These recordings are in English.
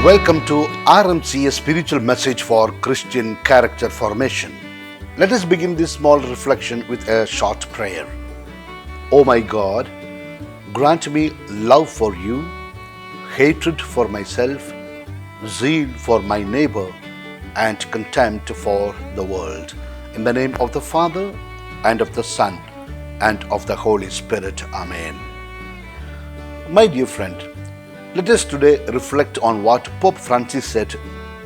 Welcome to RMC, a spiritual message for Christian character formation. Let us begin this small reflection with a short prayer. O my God, grant me love for you, hatred for myself, zeal for my neighbor, and contempt for the world. In the name of the Father, and of the Son, and of the Holy Spirit. Amen. My dear friend, let us today reflect on what Pope Francis said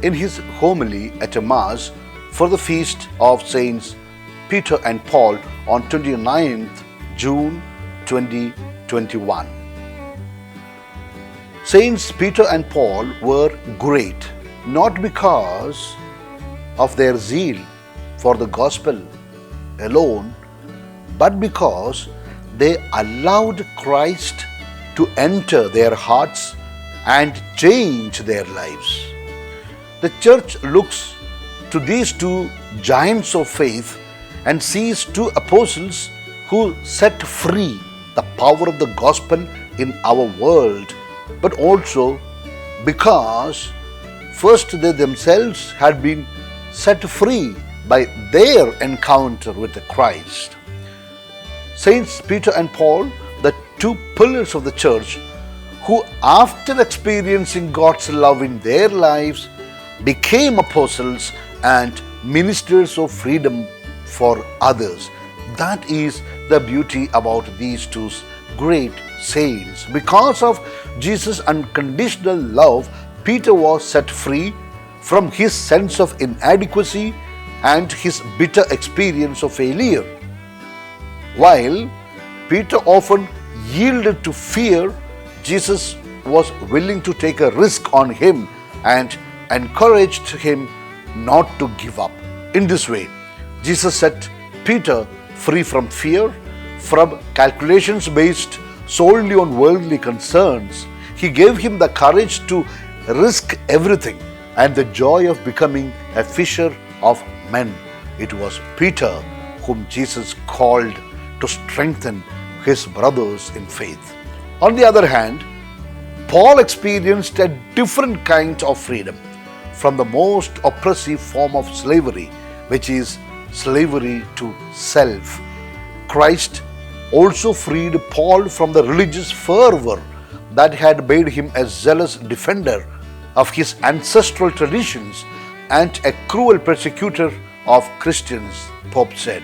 in his homily at a Mass for the feast of Saints Peter and Paul on 29th June 2021. Saints Peter and Paul were great not because of their zeal for the gospel alone, but because they allowed Christ to enter their hearts and change their lives. The church looks to these two giants of faith and sees two apostles who set free the power of the gospel in our world, but also because first they themselves had been set free by their encounter with Christ. Saints Peter and Paul, the two pillars of the church, who after experiencing God's love in their lives became apostles and ministers of freedom for others. That is the beauty about these two great saints. Because of Jesus' unconditional love, Peter was set free from his sense of inadequacy and his bitter experience of failure. While Peter often yielded to fear, Jesus was willing to take a risk on him and encouraged him not to give up. In this way, Jesus set Peter free from fear, from calculations based solely on worldly concerns. He gave him the courage to risk everything and the joy of becoming a fisher of men. It was Peter whom Jesus called to strengthen his brothers in faith. On the other hand, Paul experienced a different kind of freedom from the most oppressive form of slavery, which is slavery to self. Christ also freed Paul from the religious fervor that had made him a zealous defender of his ancestral traditions and a cruel persecutor of Christians, Pope said.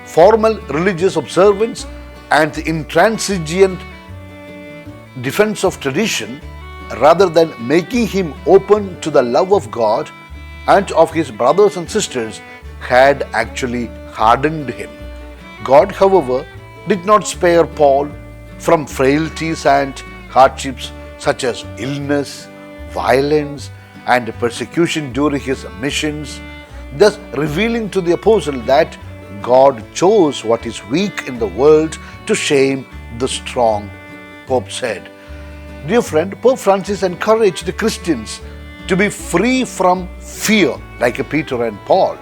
Formal religious observance and the intransigent defense of tradition, rather than making him open to the love of God and of his brothers and sisters, had actually hardened him. God, however, did not spare Paul from frailties and hardships such as illness, violence, and persecution during his missions, thus revealing to the apostle that God chose what is weak in the world to shame the strong. Pope said. Dear friend, Pope Francis encouraged the Christians to be free from fear, like Peter and Paul,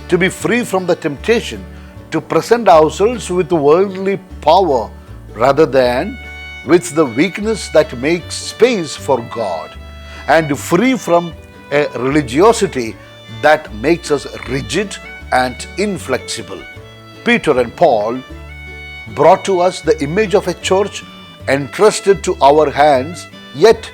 to be free from the temptation to present ourselves with worldly power rather than with the weakness that makes space for God, and free from a religiosity that makes us rigid and inflexible. Peter and Paul brought to us the image of a church entrusted to our hands, yet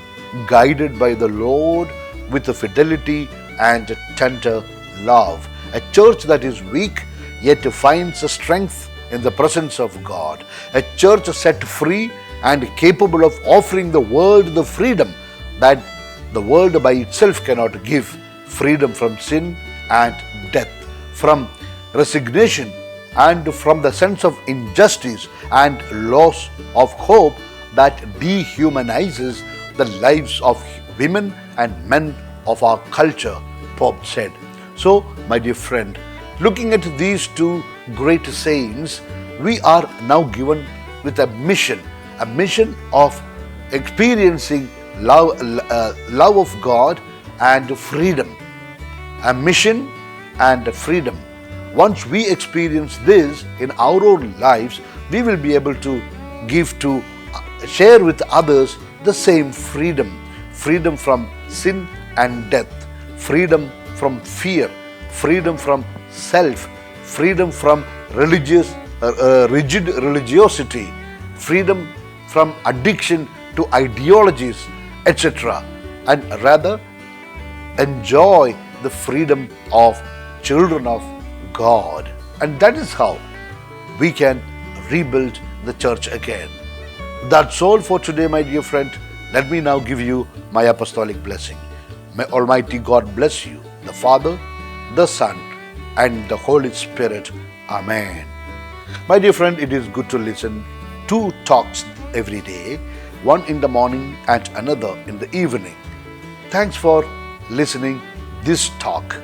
guided by the Lord with a fidelity and tender love. A church that is weak, yet finds strength in the presence of God. A church set free and capable of offering the world the freedom that the world by itself cannot give. Freedom from sin and death, from resignation and from the sense of injustice and loss of hope that dehumanizes the lives of women and men of our culture, Pope said. So, my dear friend, looking at these two great saints, we are now given with a mission of experiencing love of God and freedom. A mission and freedom. Once we experience this in our own lives, we will be able to share with others the same freedom from sin and death, freedom from fear, freedom from self, freedom from rigid religiosity, freedom from addiction to ideologies, etc., and rather enjoy the freedom of children of God. And that is how we can rebuild the church again. That's all for today, my dear friend. Let me now give you my apostolic blessing. May Almighty God bless you, the Father, the Son, and the Holy Spirit. Amen. My dear friend, it is good to listen 2 talks every day, one in the morning and another in the evening. Thanks for listening this talk.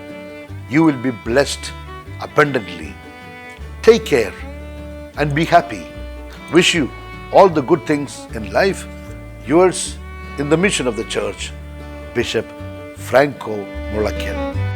You will be blessed abundantly. Take care and be happy. Wish you all the good things in life. Yours in the mission of the church, Bishop Franco Mullakkil.